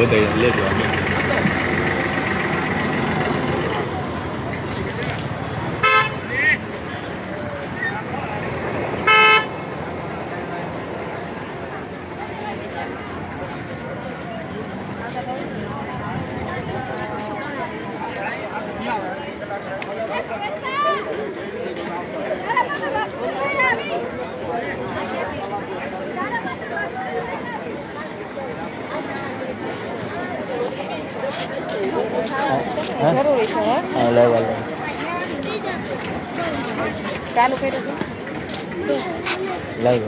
બધા લેજો અમે. જરૂરી છે ચાલુ કર્યું live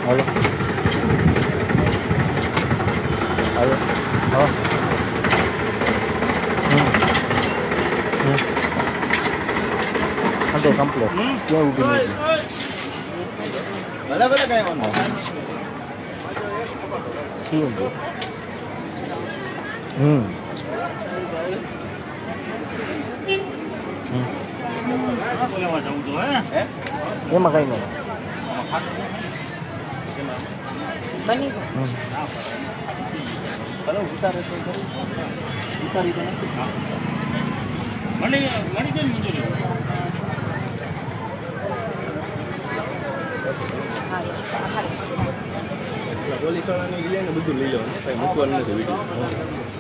Halo. Halo. Oh. Ada komplit. Ya udah. Bala kayak mana? Iya. Ya makanya. બની ગયું હલો ઉતારે તો ઉતારી તો નથી મળી ગઈ મંજૂરી પોલીસ વાળાને લઈને બધું લઈ લેવાનું કઈ મૂકવાનું નથી video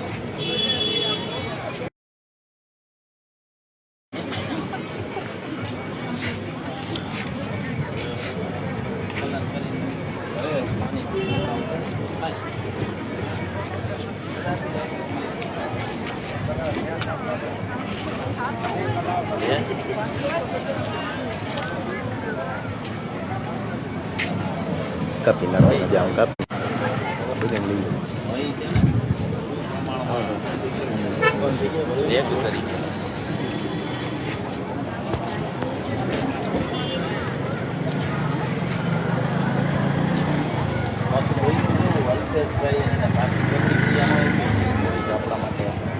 Kapin na rin diyan kap. Bukan liyo. Dia tu tadi. Masuk lagi tu walter supaya nak masuk ke dia mau itu apa mata.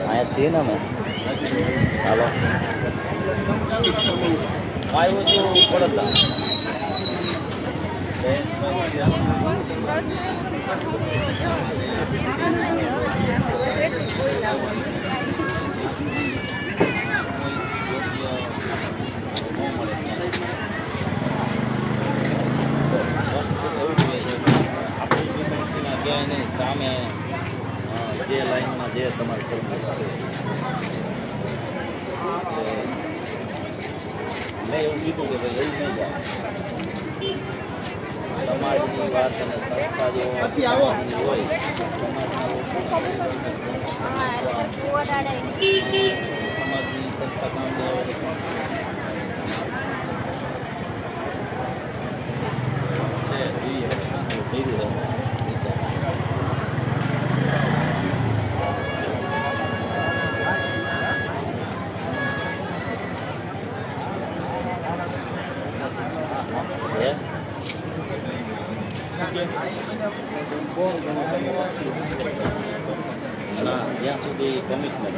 Ayat sini mah. Halo. Ayo tu kodata. સામે જે લાઈનમાં જે તમારે કરવું મેં એવું કીધું કે લઈ નહીં જાઓ તમારી વાત અને સંસ્થા જો હોય સમાજની સંસ્થા કામ ના જ્યાં સુધી કમિશનર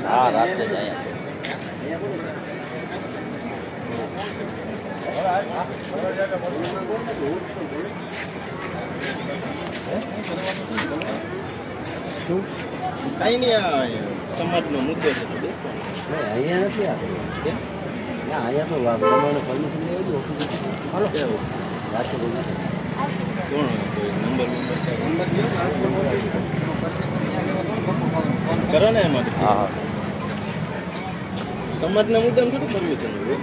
હા રાત્રે જ અહીંયા શું કઈ નહીં આ સમાજનો મુદ્દો છે તો બેસો નહીં અહીંયા નથી આવ્યું કેમ ના અહીંયા તો પ્રમાણે પરમિશન લેવી હતી ઓફિસ હાલો કેવું રાત્રે બોલી કોણ કોઈ નંબર કરો ને એમાં હા હા સમાજના મુદ્દામાં થોડું પરમિશન હોય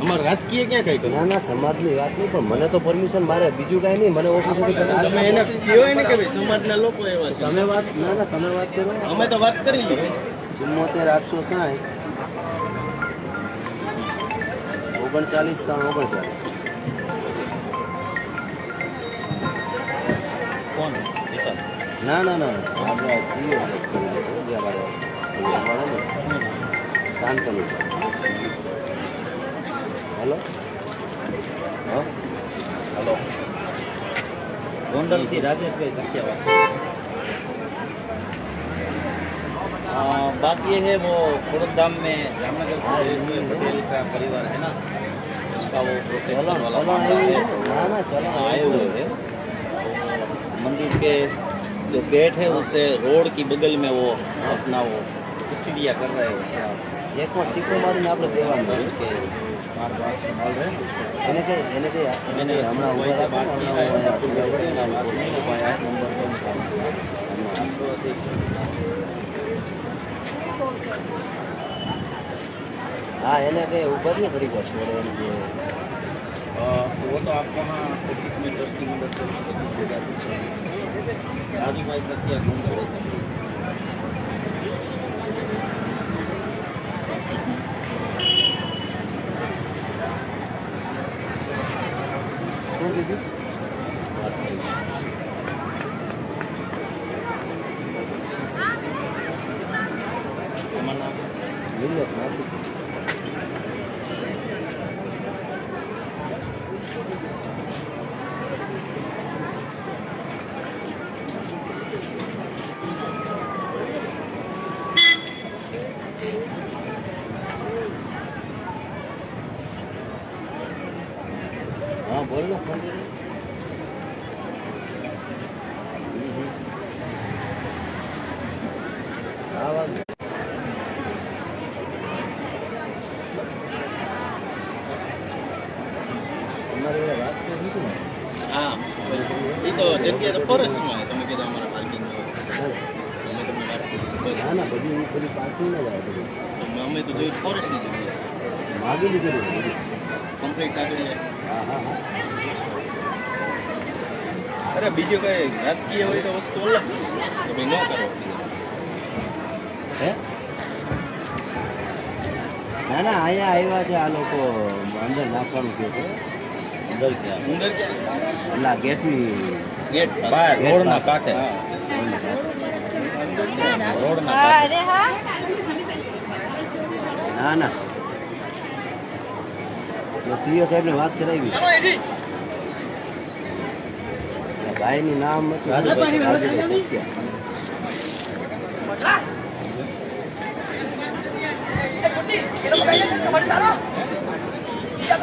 અમારે રાજકીય ક્યાં કઈ ના ના સમાજની વાત નહીં પણ મને તો પરમિશન મારે બીજું કાંઈ નહીં મને ઓફિસેથી તમે એને કહેવાય ને કે ભાઈ સમાજના લોકો એવા છે તમે વાત ના ના તમે વાત કરો અમે તો વાત કરી લીધી 74 860 39 39 કોણ વિશાલ ના ના ના આપણે સીઓ જે અમારે શાંતનુ હેલો હા हेलो गोंडल की राजेश भाई सख्यावात बात ये है वो खुड़धाम में जामनगर से पटेल का परिवार है ना उसका वो प्रोटेक्शन वाला ना ना चलो आए हुए हैं मंदिर के जो गेट है उससे रोड की बगल में वो अपना वो चिड़िया कर रहे हैं એક વાર સિક્કો મારીને આપણે દેવાનું કે માર બાત સંભાળ रहे हैं એને કે मैंने હમણાં वही ઉભા से बात की है રાખો बात नहीं हो पाया है नंबर तो હા એને કે ઉભા રહીએ ઘડી વાર છોડે એમ જે वो तो आप वहाँ ऑफिस में 10 की मदद से राजू भाई सत्या घूम रहे थे શું કીધું નિલેશ નથી હા બોલ ને ફોન કરી હા વાંધો તમારી જોડે વાત તો નથી ને हाँ ये तो जगह तो फॉरेस्ट में है તમે કીધું અમારા પાર્કિંગ અમે તમને વાત કરી બસ ના ના બધી પાર્કિંગ ના જાય બધું અમે તો જોયું ફોરેસ્ટ ની જગ્યાએ માગી લીધેલું બધું કમ્પ્લીટ કાગળ હા હા હા અરે બીજું કઈ રાજકીય હોય તો વસ્તુ અલગ છે તો ભાઈ ન કરો હે ના ના અહીંયા આવ્યા છે આ લોકો અંદર નાખવાનું કહે છે અંદર ક્યાં એટલે આ ગેટની ગેટ બહાર રોડના કાંઠે રોડના કાંઠે અરે હા ના ના તો સીઓ સાહેબને વાત કરાવી ભાઈનું નામ હતું રાજુભાઈ સત્યા.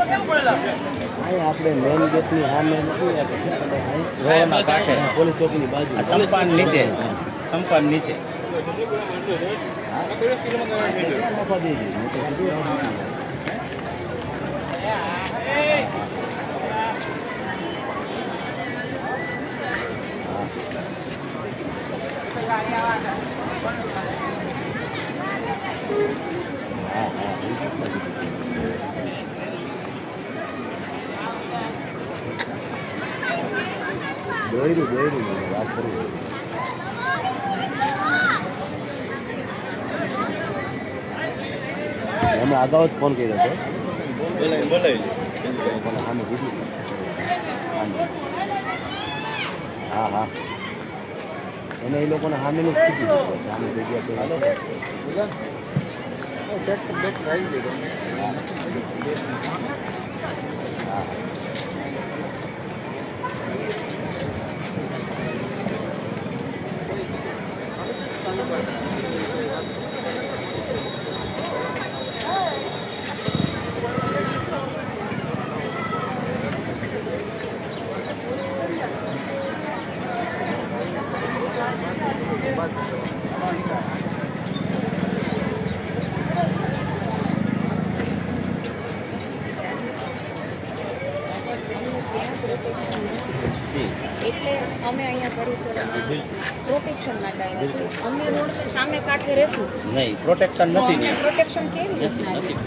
અહીંયા આપણે મેઇન ગેટની સામે નથી રોડના કાંઠે પોલીસ ચોકીની બાજુ ચંપાન નીચે ચંપાન નીચે નાખવા દેજો હું તો કીધું નથી. હા હા એ કેટલા કીધું દોયરું મને વાત કરું અમે અગાઉ જ ફોન કર્યો હતો બોલાવી પણ સામે કીધું હા હા એને એ લોકોને સામેનું જ કીધું સામે જગ્યા હા અમે અહીંયા પરિસરમાં પ્રોટેક્શન માટે આવ્યા છીએ. અમે રોડની સામે કાંઠે રહેશું નહીં, પ્રોટેક્શન તો નથી અમને ને. પ્રોટેક્શન કેવી રીતના નથી છે?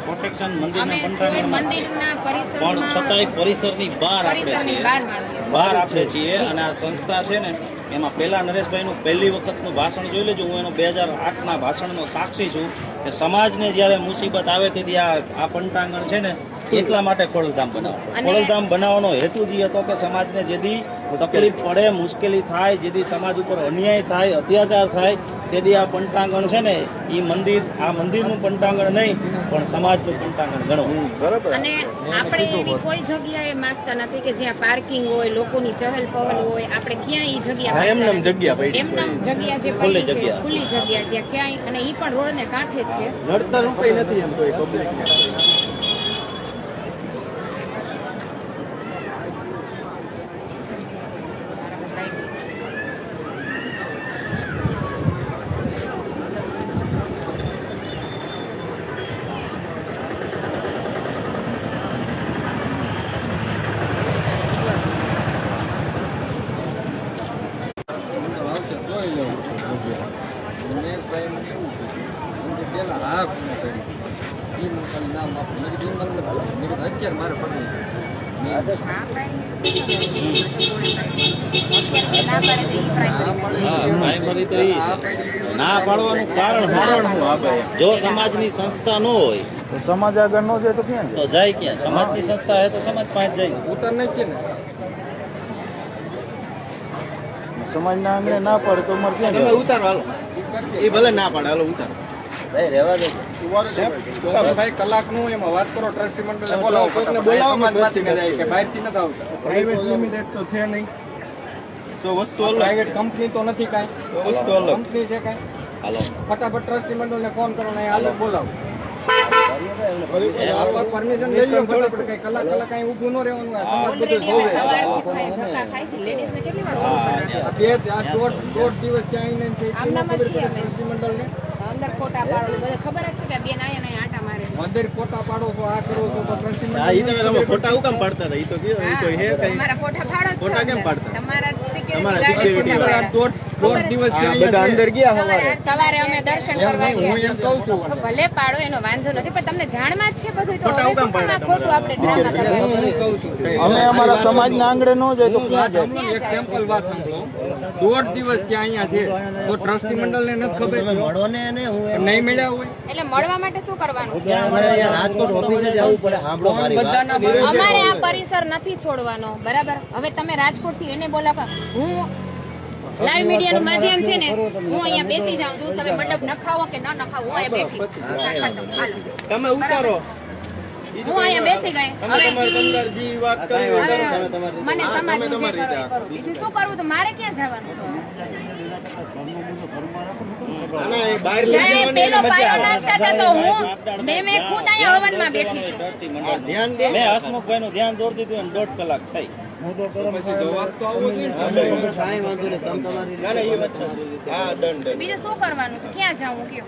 પ્રોટેક્શન અમે મંદિરના કોઈ પંટાંગણમાં મંદિરના પણ પરિસરમાં છતાંય પરિસરની બહાર આપણે પરિસરની છીએ. બહાર માનીએ છીએ. બહાર આપણે છીએ અને આ સંસ્થા છે ને એમાં પહેલા નરેશભાઈનું પહેલી વખતનું ભાષણ જોઈ લેજો. હું એનો 2008ના ભાષણનો સાક્ષી છું કે સમાજને જ્યારે મુસીબત આવે તેથી આ પંટાંગણ છે ને એટલા માટે ખોડલધામ બનાવો. અને- ખોડલધામ બનાવવાનો હેતુ જ એ હતો કે સમાજને જેથી તકલીફ પડે, મુશ્કેલી થાય, જેથી સમાજ ઉપર અન્યાય થાય, અત્યાચાર થાય, તેથી આ પંટાંગણ છે ને એ મંદિર, આ મંદિરનું પંટાંગણ નહીં પણ સમાજનું પંટાંગણ ગણો. બરાબર. અને આપણે એવી કોઈ જગ્યાએ માંગતા નથી કે જ્યાં પાર્કિંગ હોય, લોકોની ચહલ પહલ હોય. આપણે ક્યાંય ઈ જગ્યા હા, એમનેમ માંગતા જગ્યા નથી. પડી. એમનેમ જગ્યા જે ખુલ્લી પડી છે, જગ્યા. ખુલ્લી જગ્યા જ્યાં ક્યાંય, અને ઈ પણ રોડને કાંઠે જ છે. નડતર રૂપાઈ નથી એમ તો પબ્લિક અત્યારે ના પાડે તો ઈ પ્રાઇમરી હા, પ્રાઇમરી તો ઈ છે. ના પાડવાનું કારણ શું? જો સમાજની સંસ્થા ન હોય તો સમાજ આગળ નો જાય તો ક્યાં તો જાય ક્યાં? સમાજની સંસ્થા હે તો સમાજ પાસે જાય. ઉતાર નહીં છે ને સમાજના આંગણે ના પડે તો અમારે ક્યાં તમે જવું? ઉતારો હાલો. એ ભલે ના પાડે, હાલો ઉતારો. ભાઈ રહેવા દે. ભાઈ કલાકનું એમાં વાત કરો ટ્રસ્ટી મંડળને બોલાવો ફટાફટ. સમાજમાંથી ન જાય કે બહારથી નથી આવતા. પ્રાઇવેટ લિમિટેડ તો છે નહીં. તો વસ્તુ અલગ. પ્રાઇવેટ કંપની તો નથી કાંઈ. વસ્તુ અલગ. કંપની છે કાંઈ. હાલો. ફટાફટ ટ્રસ્ટી મંડળને ફોન કરો ને હાલો બોલાવો. પરમિશન લઈ લો ફટાફટ. કઈ કલાક કાંઈ ઊભું ન રહેવાનું. આ સમાજ બધું ઓલરેડી અમે જોવે. સવારથી ધક્કા ખાઈ છે. લેડીઝને કેટલી વાર ફોન કરવાનો? આ બે આ દોઢ દિવસ ત્યાં આવીને છે. આમનામાં ખબર છીએ પડે અમે. ટ્રસ્ટી મંડળને અંદર ફોટા પાડો તો બધા ખબર જ છે કે બેન આયા ને આટા મારે છે. મંદિર ફોટા પાડો છો આ કરો છો તો ટ્રસ્ટી હા, ઈ તો મંડળ તમે ફોટા હું કામ પાડતા હતા? ઈ તો કયો? ઈ કોઈ હે હા, કઈ? તમારા ફોટા પાડો જ છો ફોટા કેમ અંદર. પાડતા? તમારા તમારા સિક્યુરિટી security ગાર્ડ આ દોઢ દિવસ આ ત્યાં બધા અંદર ગયા સવારે સવારે અમે દર્શન કરવા હું એમ ગયા. કહું છું તો ભલે પાડો એનો વાંધો નથી પણ તમને જાણમાં જ છે બધું તો ફોટા હવે હું કામ શું કામ આ પાડ્યા ખોટું આપણે ડ્રામા કરવાનું? હું કહું છું અમે અમારા સમાજના આંગણે નો જાય તો ક્યાં જાય? સાંભળો ને, એક સેમ્પલ વાત સાંભળો. દોઢ દિવસ ત્યાં અહીંયા છે તો ટ્રસ્ટી મંડળને નથી ખબર નહીં મળ્યા હોય. એટલે મળવા માટે શું કરવાનું? બધાના ભરોસે અમારે આ પરિસર નથી છોડવાનો, બરાબર? હવે તમે રાજકોટ થી એને બોલાવો. હું લાઈવ મીડિયા નું માધ્યમ છે ને, હું અહીંયા બેસી જાઉં છું. તમે મંડપ નખાવો કે ન નખાવો, હું અહીંયા બેઠી. હાલો. તમે ઉતારો. હું અહીંયા બેસી ગઈ. તમે હવે તમારી અંદર જે વાત કરી હોય કરો તમે તમારી. મને હા, સમાજ તમે નું જે તમારી કરો એ રીતે કરું. બીજું શું કરવું? તો મારે ક્યાં જવાનું? અને એ બહાર લઈ જ્યારે જવાની પેલો એને પાયો મજા આવે. નાખતા હતા તો હું મેં ખુદ અહીંયા હવનમાં બેઠી છું. આ ધ્યાન દે. મેં હસમુખભાઈ નું ધ્યાન દોરી દીધું અને 1.5 કલાક થઈ. પછી જવાબ તો આવવો જોઈએ ને. ના, ના, એ વાત સાચી. હા, દંડ. બીજું શું કરવાનું? તો ક્યાં જાઉં કયો?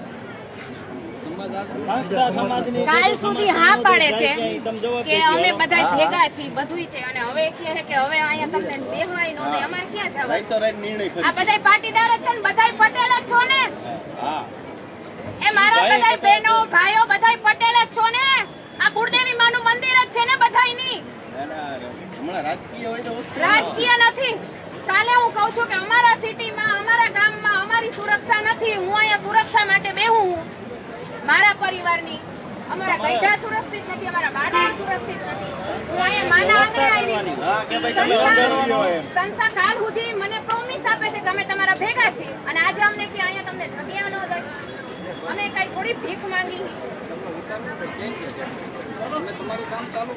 સંસ્થા સમાજની કાલ સુધી હા પાડે છે તમે જવાબ કે અમે બધા ભેગા છીએ, બધુંય છે, અને હવે કહે છે કે હવે અહીંયા તમને બેહવાય ન દે. અમારે ક્યાં જવાનું? રાઈટ તો રાઈટ નિર્ણય આ કરી. બધાય પાટીદાર જ છે ને બધાય પટેલ જ છો ને? હા. એ મારા બધાય બહેનો ભાઈઓ બધાય પટેલ જ છો ને? આ કુળદેવી માનું મંદિર જ છે ને બધાયની? ના, ના, હમણાં રાજકીય હોય તો વસ્તુ રાજકીય નથી. કાલે હું કહું છું કે અમારા સિટીમાં, અમારા ગામમાં અમારી સુરક્ષા નથી. હું અહીંયા સુરક્ષા માટે બેહું છું. મારા પરિવારની, અમારા ગઈઢા સુરક્ષિત નથી, અમારા બાળકો સુરક્ષિત નથી. હું અહીંયા માના આંગણે આવી છું. હા, કે ભાઈ તમે વધારવાનો એમ. સંસ્થા કાલ સુધી મને પ્રોમિસ આપે છે કે અમે તમારા ભેગા છીએ, અને આજે અમને કે અહીંયા તમને જગ્યા ન દે. અમે કઈ થોડી ભીખ માંગી.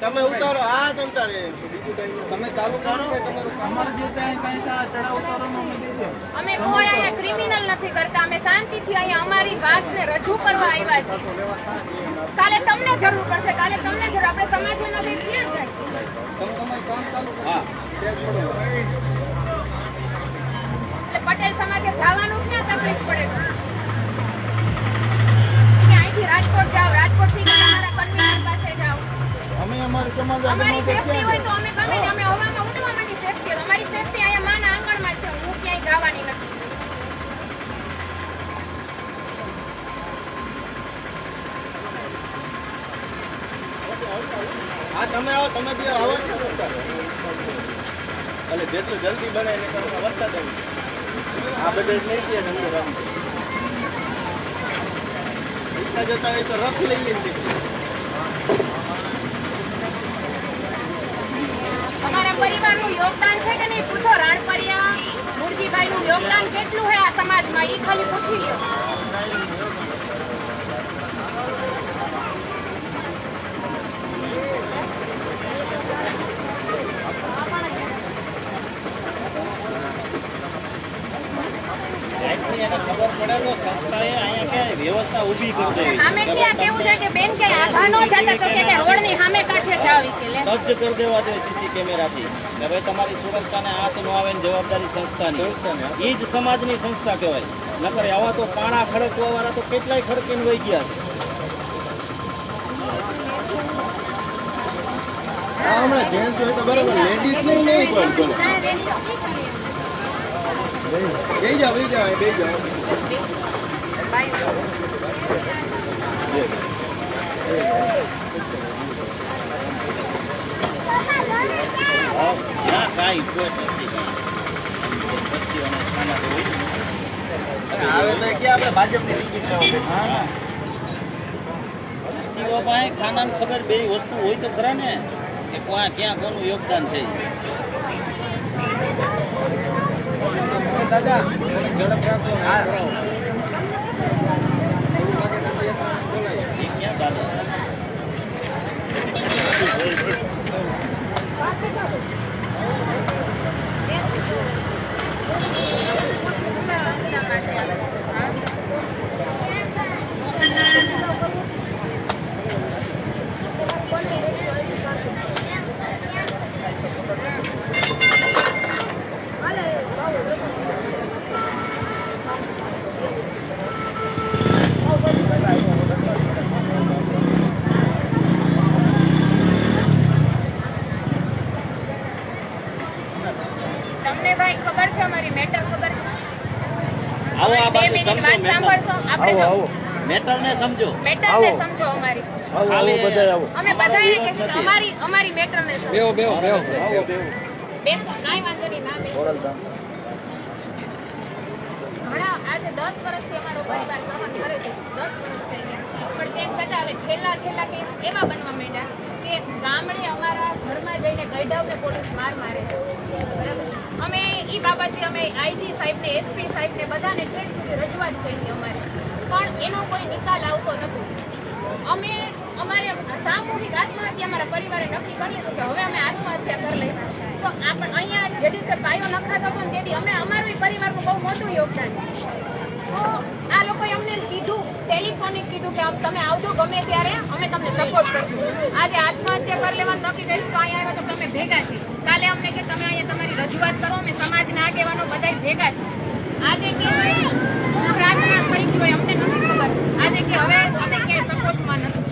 તમે ઉતારો. હા, તમ તારે બીજું કઈ નહીં. તમે ચાલુ કરો કે તમારું કામ અમે કોઈ અહીંયા ક્રિમિનલ નથી કરતા. અમે શાંતિથી અહીંયા અમારી વાતને રજૂ કરવા આવ્યા છીએ. કાલે તમને જરૂર પડશે, કાલે તમને જરૂર. આપણે સમાજે નથી ક્યાં છે? તમે તમારું કામ ચાલુ કરો. હા. એટલે પટેલ સમાજે જવાનું ક્યાં તકલીફ પડે? કે અહીંથી રાજકોટ જાઓ, રાજકોટથી તમારા કન્વીનર પાસે જાઓ. અમે અમારી સમાજ અમારી સેફટી હોય તો અમે ગમે તે, અમે હવામાં ઉડવા માંડી સેફટી. અમારી સેફટી અહીંયા માન તમે બી આવો જ વરસાદ એટલે જેટલું જલ્દી બને એને કારણે વરસાદ આ બધે જ નહીં કે અંદર પૈસા જતા હોય તો રસ લઈ લઈને અમારા પરિવારનું યોગદાન છે કે નહીં પૂછો. રાણપરિયા મુરજીભાઈનું યોગદાન કેટલું છે આ સમાજમાં એ ખાલી પૂછી લ્યો. એને ખબર પડે તો સંસ્થાએ અહીંયા કે વ્યવસ્થા ઊભી કરી દેવી અમે ત્યાં કેવું છે કે બેન કે આઘા નો જતા તો કે રોડની સામે કાંઠે જાવી કે લે સજ્જ કરી દેવા જોઈએ સીસી કેમેરાથી કે ભાઈ તમારી સુરક્ષાને હાથ ન આવે ને જવાબદારી સંસ્થાની એ જ સમાજની સંસ્થા કહેવાય. નકર આવા તો પાણા ખડકવા વાળા તો કેટલાય ખડકીને વહી ગયા છે. હમણાં જેન્ટ્સ હોય તો બરાબર, લેડીઝ નહીં નહીં પણ બે જાઓ બે જાઓ બે જાઓ. ના કાંઈ કોઈ નથી. વસ્તીઓને ખાના તો હોય. આવે તો ક્યાં આપણે ભાજપની ટિકિટ લેવા વસ્તીઓ પાસે ખાનાની ખબર બે વસ્તુ હોય તો ખરા ને કે ક્યાં કોનું યોગદાન છે. દાદા ઝડપ રાખો. ક્યાં દાદા તમને ભાઈ ખબર છે અમારી મેટર ખબર છે. આવો આ બે બાજુ મિનિટ સમજો વાત સાંભળશો આપણે તો મેટરને સમજો. મેટરને સમજો અમારી. આવો આવો બધા આવો. અમે બધાએ કીધું કે અમારી મેટરને સમજો. બેહો બેહો બેહો. બેસો કાંઈ વાંધો નહીં ના બેસો. ઘણા આજે 10 વર્ષથી અમારો પરિવાર સહન કરે છે. 10 વર્ષ થઈ ગયા પણ તેમ છતાં હવે છેલ્લા કેસ એવા બનવા માંડ્યા કે ગામડે અમારા ઘરમાં જઈને ગઈઢાવને પોલીસ મારે છે. બરાબર. અમે ઈ બાબતે અમે આઈજી સાહેબને એસપી સાહેબને બધાને છેક સુધી રજૂઆત કરી અમારે પણ એનો કોઈ નિકાલ આવતો નથી. અમારે સામૂહિક આત્મહત્યા અમારા પરિવારે નક્કી કરી લીધું કે હવે અમે આત્મહત્યા કરી લઈએ. તો આપણે અહીંયા જે દિવસે પાયો નખાતો હતો ને તેથી અમે અમારું પરિવારનું બહુ મોટું યોગદાન. તો આ લોકોએ અમને કીધું ટેલિફોનિક કીધું કે તમે આવજો ગમે ત્યારે અમે તમને સપોર્ટ કરશું. આજે આત્મહત્યા કરી લેવાનું નક્કી કરીશું તો અહીંયા આવ્યા તો તમે ભેગા છીએ. કાલે અમને કે તમે અહીંયા તમારી રજૂઆત કરો અમે સમાજના આગેવાનો બધા ભેગા છીએ. આજે કે શું રાજના થઈ ગયું હોય અમને નથી ખબર. આજે કે હવે અમે ક્યાંય સપોર્ટમાં નથી.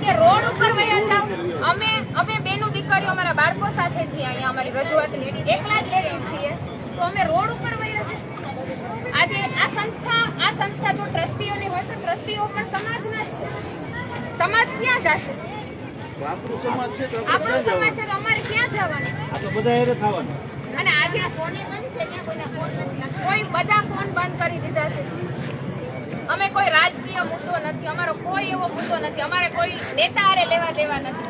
કે રોડ ઉપર વયા જાવ. અમે બેનું દીકરીઓ અમારા બાળકો સાથે છીએ અહીંયા અમારી રજૂઆત લેડી એકલા જ લેડીઝ છીએ તો અમે રોડ ઉપર વયા છે. આજે આ સંસ્થા જો ટ્રસ્ટીઓની હોય તો ટ્રસ્ટીઓ પણ સમાજના જ છે. સમાજ ક્યાં જશે? આપણું સમાજ છે તો આપણો સમાજ છે તો અમારે ક્યાં જવાનું? આ તો બધા હેરે થવાનું. અને આજે ફોન બંધ છે ત્યાં કોઈના ફોન નથી. કોઈ બધા ફોન બંધ કરી દીધા છે. અમે કોઈ રાજકીય મુદ્દો નથી. અમારો કોઈ એવો મુદ્દો નથી. અમારે કોઈ નેતા હારે લેવા દેવા નથી.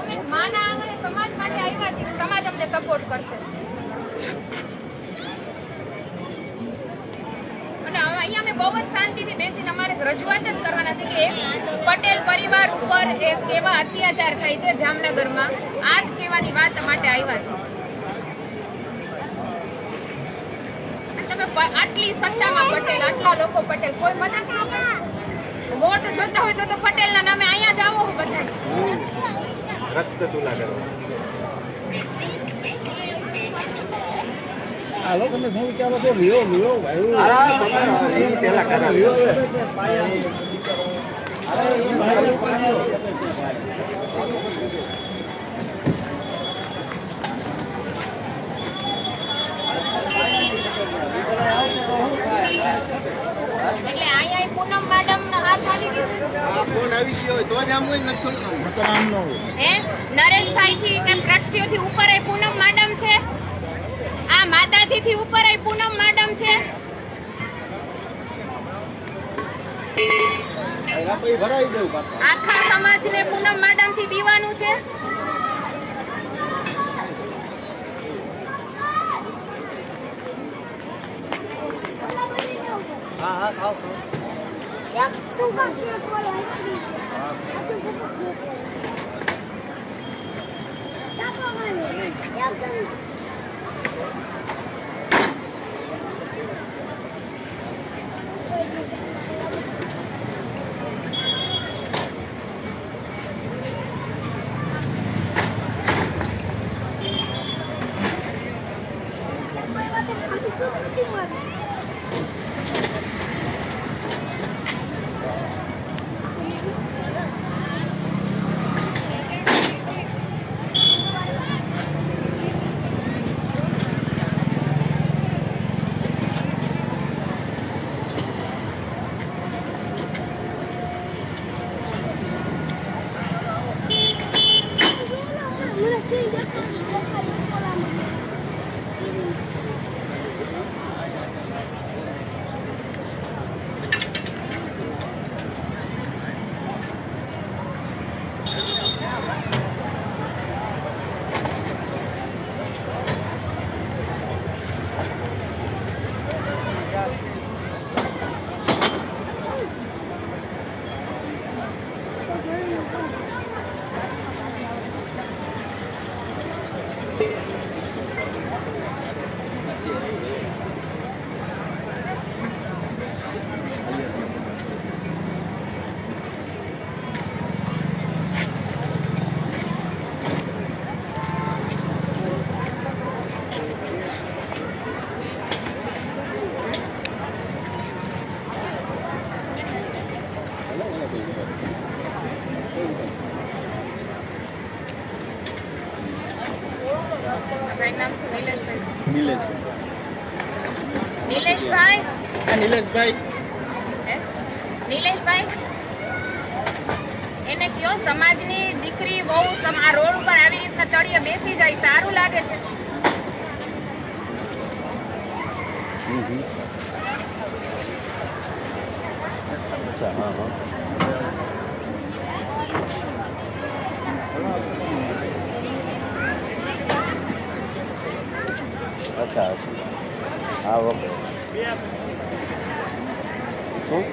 અમે માના આંગણે સમાજ માટે આવ્યા છીએ. સમાજ અમને સપોર્ટ કરશે. અને અહીંયા અમે બહુ જ શાંતિથી બેસીને અમારે રજૂઆત જ કરવાના છે કે પટેલ પરિવાર ઉપર એક એવા અત્યાચાર થાય છે જામનગરમાં. આ જ કહેવાની વાત માટે આવ્યા છે. તમે આટલી સત્તામાં પટેલ, આટલા લોકો પટેલ, કોઈ મદદ ન કરે. વોટ જોતા હોય તો પટેલના નામે અહીંયા જ આવો બધા. રક્ત તુલા કરવા. હાલો તમે શું વિચારો છો? લ્યો ભાઈ. પેલા કરાવ્યો એટલે અહીંયા પૂનમ મેડમ હાથ આવી ગયો. ફોન આવી ગયો તો જ હે નરેશભાઈ થી કે ટ્રસ્ટીઓ થી ઉપર એ પૂનમ મેડમ છે, આ માતાજી થી ઉપર એ પૂનમ મેડમ છે. આખા સમાજને પૂનમ મેડમ થી બીવાનું છે. ભાઈનું નામ શું? નિલેશભાઈ. હે? નિલેશભાઈ એને કયો સમાજની દીકરી બહુ આ રોડ ઉપર આવી રીતના તળિયે બેસી જાય સારું લાગે છે? અચ્છા, હા હા. અચ્છા અચ્છા, હા ઓકે. શું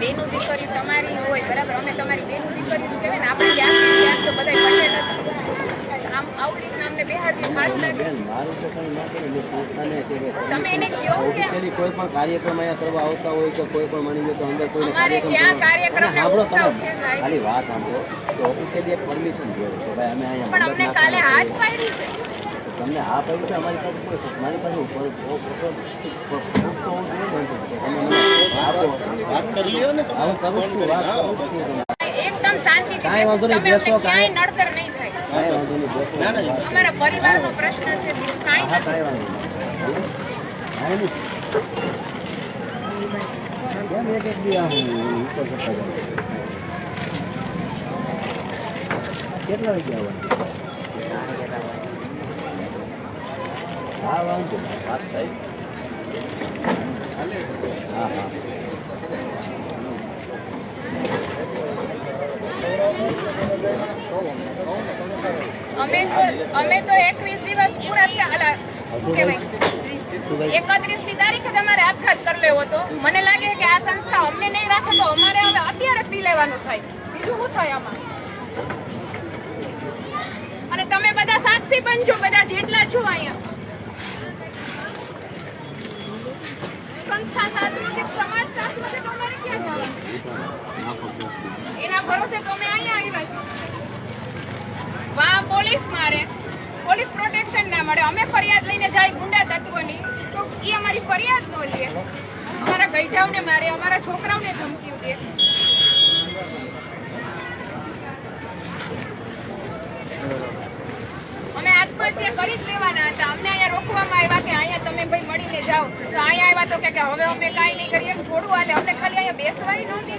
બેનું દીકરી તમારી હોય બરાબર, અમે તમારી બેનું દીકરી કહેવાય ને, આપણે ક્યાંક તો બધા પટેલ જ આમ આવું રીતના અમને બેહાડી ખાસ લાગે. બેન, મારું તો કંઈ ના કરે, મેં સંસ્થાને કે તમે એને કહો કે ઓફિશિયલી કોઈ પણ કાર્યક્રમ અહીંયા કરવા આવતા હોય કે કોઈ પણ માની લો તો અંદર કોઈને અમારે ત્યાં કાર્યક્રમ ને સાંભળો ઉત્સવ તમે છે ભાઈ. ખાલી વાત સાંભળો કે ઓફિશિયલી એક પરમિશન જોઈએ છે ભાઈ અમે અહીંયા પણ મંડપ અમને કાલે નાખવાના હાથ છીએ. પાડી છે. તમને હા પડ્યું છે અમારી પાસે કોઈ મારી પાસે ઉપર proof તો હોવું જોઈએ ને. તમે મને આપો. વાત કરી લ્યો ને હવે કરું છું, વાત કરું છું. એકદમ શાંતિથી કાંઈ વાંધો નહીં, તમે અમને બેસો, ક્યાંય નડતર નહીં થાય. કાંઈ વાંધો નહીં, બેસો. ના, ના, અમારા પરિવારનો પ્રશ્ન છે, બીજું કાંઈ હા, નથી. કાંઈ વાંધો નહીં. કાંઈ નહીં. કેમ એક એક દી આમ ઉપર જતા જાય? કેટલા વાગે આવવાનું? હા વાંધો નહીં, વાત થઈ. હા હા. અમે તો 21 દિવસ પૂરા થયા. શું કહેવાય, 31મી તારીખે તમારે આપઘાત કરી લેવો હતો. મને લાગે કે આ સંસ્થા અમને નહીં રાખે તો અમારે હવે અત્યારે પી લેવાનું થાય. બીજું શું થાય આમાં? અને તમે બધા સાક્ષી બનજો, બધા જેટલા છો અહીંયા. સંસ્થા સાથમાં કે સમાજ સાથમાં કે તમારે ક્યાં જવાનું? એના ભરોસે તો અમે અહીંયા આવ્યા છીએ. વાહ પોલીસ મારે, પોલીસ પ્રોટેક્શન ના મળે. અમે ફરિયાદ લઈને જાય ગુંડા તત્વોની તો એ અમારી ફરિયાદ ન લે. અમારા ગઈઢાઓને મારે, અમારા છોકરાઓને ધમકી દે. અમે આત્મહત્યા કરી જ લેવાના હતા. અમને અહીંયા રોકવામાં આવ્યા કે અહીંયા તમે ભાઈ મળીને જાઓ. જાઓ તો અહીંયા આવ્યા તો કે હવે અમે કાંઈ નહીં કરીએ એમ થોડું હાલે અમને ખાલી અહીંયા બેસવાય નહોતી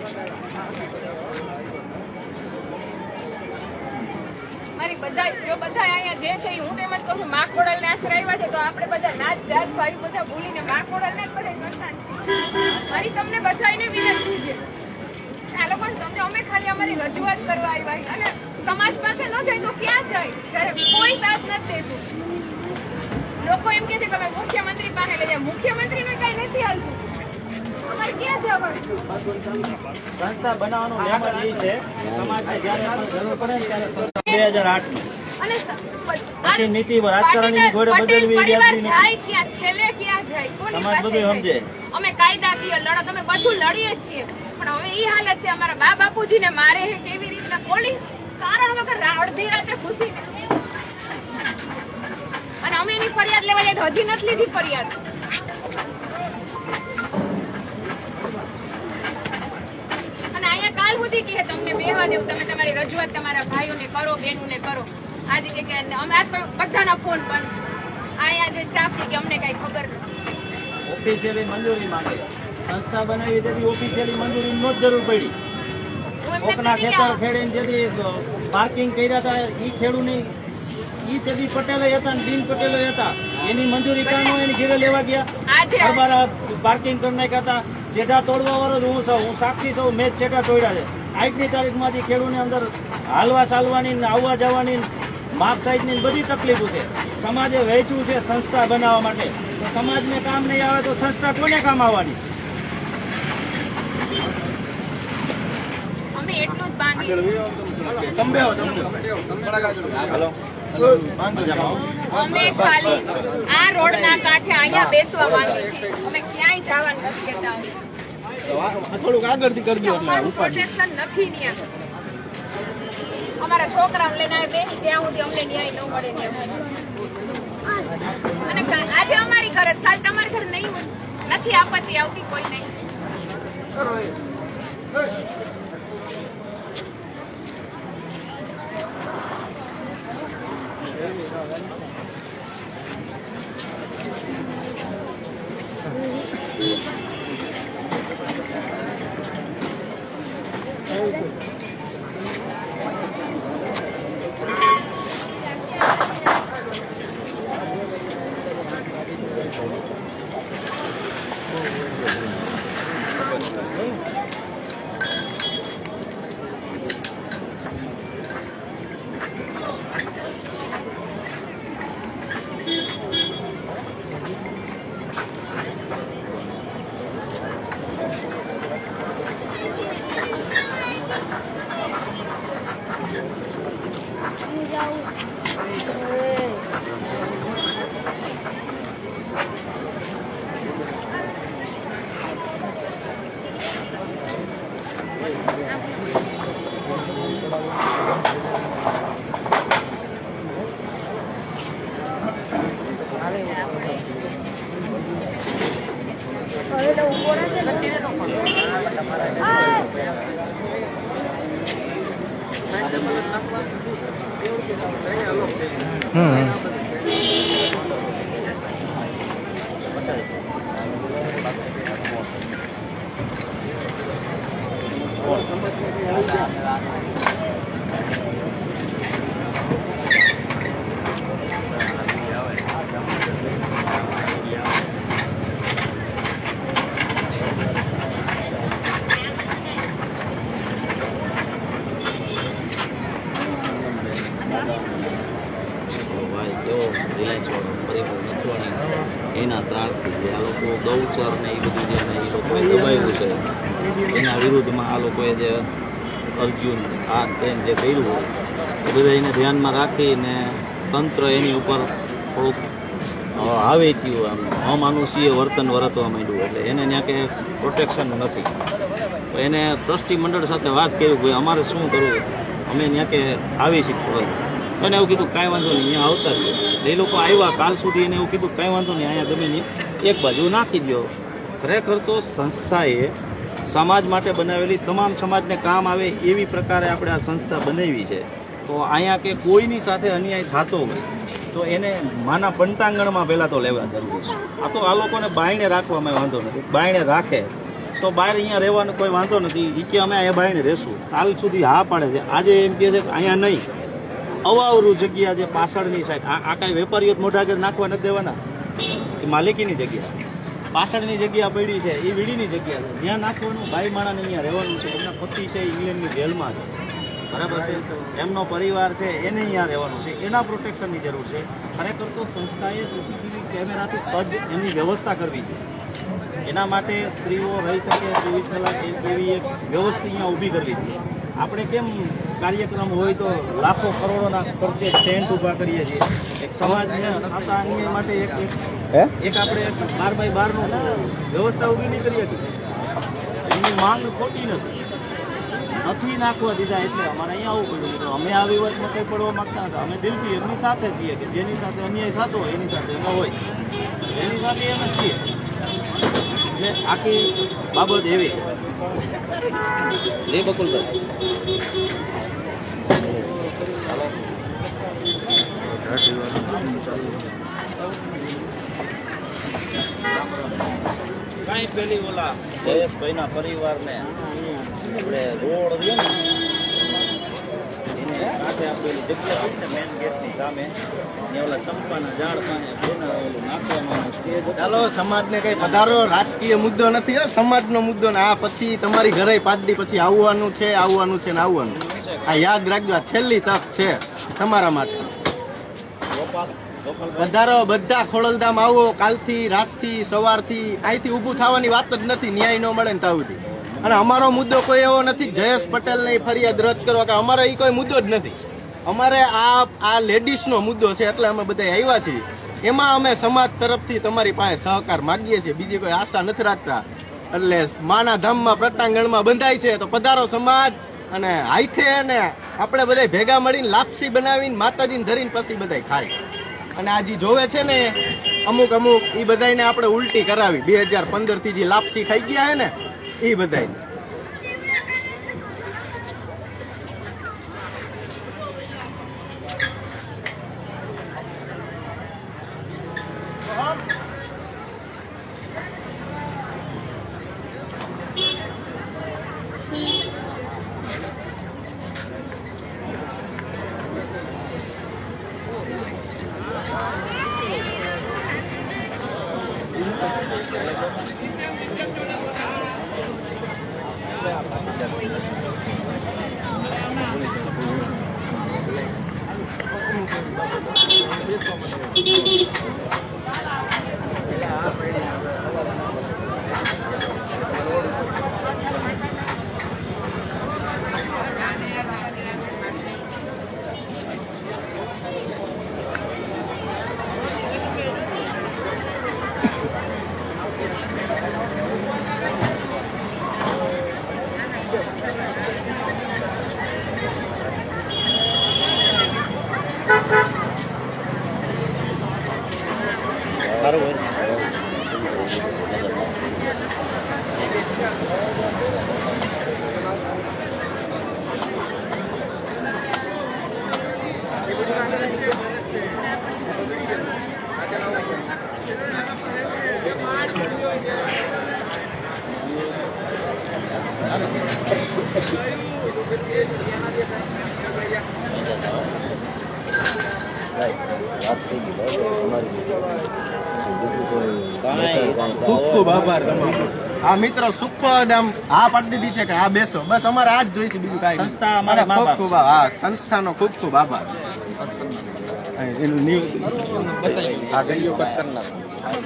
મારી બધા જો બધા અહીંયા જે છે હું તો એમ જ કહું છું માખોડલ ને આશરે આવ્યા છે તો આપણે બધા નાત જાત ભાઈ બધા ભૂલીને માખોડલ ને જ બધા સંતાન છે મારી તમને બધાને વિનંતી છે આ લોકોને સમજો અમે ખાલી અમારી રજૂઆત કરવા આવ્યા અને સમાજ પાસે ન જાય તો ક્યાં જાય ત્યારે કોઈ સાથ નથી દેતું લોકો એમ કે છે કે તમે મુખ્યમંત્રી પાસે લઈ જાય મુખ્યમંત્રીને કઈ નથી હાલતું અમારે ક્યાં જવાનું સંસ્થા બનાવવાનું નિયમ એ છે સમાજને જ્યારે પણ જરૂર પડે ત્યારે સંસ્થા 2008 અને પછી નીતિ રાજકારણની ઘોડે બદલવી પરિવાર વ્યાજબી જાય ક્યાં છેલ્લે ક્યાં જાય કોની સમાજ પાસે બધું સમજે. જાય? અમે કાયદાકીય લડત અમે બધું લડીએ જ છીએ પણ હવે એ હાલત છે અમારા બા બાપુજીને મારે છે કેવી રીતના પોલીસ કારણ વગર અડધી રાતે ઘૂસીને અને અમે એની ફરિયાદ લેવા જાય તો હજી નથી લીધી ફરિયાદ અને અહીંયા કાલ સુધી કે તમને બેહવા દેવું તમે તમારી રજૂઆત તમારા ભાઈઓને કરો બહેનોને કરો આજે કે અમે આજ બધાના ફોન બંધ અહીંયા જે સ્ટાફ છે કે અમને કઈ ખબર નથી ઓફિશિયલી મંજૂરી માંગે સંસ્થા બનાવી તેથી ઓફિશિયલી મંજૂરી નો જ જરૂર પડી હું એમ કોકના નથી ખેતર કે ખેડીને જેથી પાર્કિંગ કર્યા હતા ઈ ખેડૂની ઈ તેથી પટેલો હતા ને બિન પટેલો હતા એની મંજૂરી કાનો એની ઘેરે લેવા ગયા આજે બરાબર પાર્કિંગ કરી નાખ્યા હતા શેઢા તોડવા વાળો જ હું છું હું સાક્ષી છું મેં જ શેઢા તોડ્યા છે આજની તારીખમાંથી ખેડૂને અંદર હાલવા ચાલવાની ને આવવા જવાની માપ સાઈઝની બધી તકલીફો છે સમાજે વહેંચ્યું છે સંસ્થા બનાવવા માટે તો સમાજને કામ નહીં આવે તો સંસ્થા કોને કામ આવવાની અમે એટલું જ માંગીએ હાલો અમે ખાલી આ રોડના કાંઠે અહીંયા બેસવા માંગીએ છીએ અમે ક્યાંય જવાનું નથી કહેતા થોડુંક આગળથી કરજો અમારું પ્રોટેક્શન નથી ન્યા અમારા છોકરાઓને લઈને આવે બેની જ્યાં સુધી અમને ન્યાય ન મળે ત્યાં અને આજે અમારી ઘરે કાલ તમારી ઘરે નહીં હોય નથી આપત્તિ આવતી કોઈ નહીં એના ત્રાસથી જે આ લોકો ગૌચર ને એ બધું જે એ લોકોએ દબાવ્યું છે એના વિરુદ્ધમાં આ લોકોએ જે અર્જુન આ તેમ જે કર્યું એ બધા એને ધ્યાનમાં રાખીને તંત્ર એની ઉપર થોડુંક આવે થયું આમ અમાનુષીય વર્તન વર્તવા માંડ્યું એટલે એને ત્યાં કે પ્રોટેક્શન નથી તો એને ટ્રસ્ટી મંડળ સાથે વાત કરી ભાઈ અમારે શું કરવું અમે ત્યાં કે આવી શીખવું અને એવું કીધું કાંઈ વાંધો નહીં અહીંયા આવતા જ એ લોકો આવ્યા કાલ સુધી એને એવું કીધું કાંઈ વાંધો નહીં અહીંયા ગમે એક બાજુ નાખી દો ખરેખર તો સંસ્થાએ સમાજ માટે બનાવેલી તમામ સમાજને કામ આવે એવી પ્રકારે આપણે આ સંસ્થા બનાવી છે તો અહીંયા કે કોઈની સાથે અન્યાય થતો હોય તો એને માના પંટાંગણમાં પહેલાં તો લેવા જરૂરી છે. આ લોકોને બાયણે રાખવામાં વાંધો નથી. બાયણે રાખે તો બહાર અહીંયા રહેવાનો કોઈ વાંધો નથી. એ કે અમે અહીંયા બાયણે રહેશું, કાલ સુધી હા પાડે છે. આજે એમ કહે છે કે અહીંયા નહીં, અવાવરું જગ્યા જે પાછળની સાઈડ, આ કાંઈ વેપારીઓ મોઢા ઘર નાખવા નથી દેવાના. એ માલિકીની જગ્યા, પાછળની જગ્યા પડી છે, એ વીડીની જગ્યા છે, ત્યાં નાખવાનું. બાઈ માણાને અહીંયા રહેવાનું છે. એમના પતિ છે ઇંગ્લેન્ડની જેલમાં છે, બરાબર છે. એમનો પરિવાર છે એને અહીંયા રહેવાનું છે. એના પ્રોટેક્શનની જરૂર છે. ખરેખર તો સંસ્થાએ સીસીટીવી કેમેરાથી સજ્જ એની વ્યવસ્થા કરવી છે. એના માટે સ્ત્રીઓ રહી શકે 24 કલાક એવી એક વ્યવસ્થા અહીંયા ઊભી કરવી છે. આપણે કેમ કાર્યક્રમ હોય તો લાખો કરોડોના ખર્ચે ટેન્ટ ઊભા કરીએ છીએ. એક સમાજને આતા અન્યાય માટે એક આપણે 12x12 નું વ્યવસ્થા ઊભી નહીં કરી શકીએ. એની માંગ ખોટી નથી નાખવા દીધા એટલે અમારે અહીંયા આવવું પડ્યું. અમે આ વિવાદમાં કંઈ પડવા માંગતા હતા. અમે દિલથી એમની સાથે છીએ કે જેની સાથે અન્યાય થતો હોય એની સાથે અમે હોય, એની સાથે અમે છીએ. એટલે આખી બાબત એવી લે બકુલભાઈ. કાંઈ પેલી ઓલા જયેશભાઈના પરિવારને આપણે રોડ રહ્યો ને એને કાંઠે આપેલી જગ્યા હોય ને મેઇન ગેટની સામે ને ઓલા ચંપાના ઝાડ પાસે ઓલું નાખવાનું સ્ટેજ. ચાલો સમાજને કઈ પધારો, રાજકીય મુદ્દો નથી, સમાજનો મુદ્દો ને આ પછી તમારી ઘરે 5 દી પછી આવવાનું છે ને આવવાનું. આ યાદ રાખજો, આ છેલ્લી તક છે તમારા માટે. પધારો બધા, ખોડલધામ આવો. કાલથી, રાતથી, સવારથી અહીંથી ઊભું થવાની વાત જ નથી. ન્યાય ન મળે ને તાવથી. અને અમારો મુદ્દો કોઈ એવો નથી જયેશ પટેલને ફરિયાદ રદ કરવા કે અમારો એ કોઈ મુદ્દો જ નથી. અમારે આ લેડીઝનો મુદ્દો છે એટલે અમે બધા આવ્યા છીએ. એમાં અમે સમાજ તરફથી તમારી પાસે સહકાર માગીએ છીએ, બીજી કોઈ આશા નથી રાખતા. એટલે માના ધામમાં પ્રટાંગણમાં બંધાય છે તો પધારો સમાજ. અને હાઈથે ને આપણે બધા ભેગા મળીને લાપસી બનાવીને માતાજીને ધરીને પછી બધા ખાય. અને આ જે જોવે છે ને અમુક એ બધાને આપણે ઉલટી કરાવી 2015 થી જે લાપસી ખાઈ ગયા હે ને એ બધાને. સારું હોય. ખૂબ ખૂબ આભાર તમારો. આ મિત્રો સુખદ આમ હા પાડી દીધી છે કે આ બેસો, બસ અમારે આ જ જોઈશે, બીજું કાંઈ નહીં. સંસ્થા અમારા મા બાપ ખૂબ હા સંસ્થાનો ખૂબ ખૂબ આભાર. એનું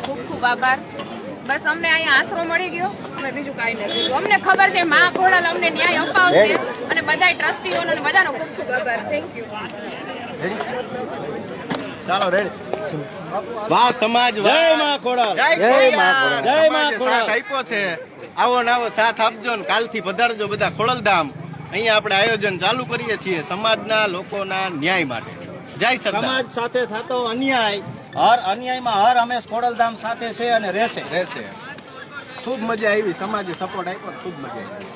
ખૂબ ખૂબ આભાર. બસ અમને અહીંયા આશરો મળી ગયો, અમે બીજું કાંઈ નથી. અમને ખબર છે મા ખોડલ અમને ન્યાય અપાવશે અને બધા ટ્રસ્ટીઓનો અને બધાનો ખૂબ ખૂબ આભાર. Thank you. ચાલો રેડી. વાહ સમાજ, જય મા ખોડલ, જય મા ખોડલ, જય મા ખોડલ. સાથ આપ્યો છે. આવો ને આવો સાથ આપજો ને કાલથી પધારજો બધા ખોડલધામ. અહીંયા આપણે આયોજન ચાલુ કરીએ છીએ સમાજના લોકોના ન્યાય માટે. જય સરદાર. સમાજ સાથે થતો અન્યાયમાં હર હંમેશ ખોડલધામ સાથે છે અને રહેશે. ખૂબ મજા આવી, સમાજે સપોર્ટ આપ્યો, ખૂબ મજા આવી.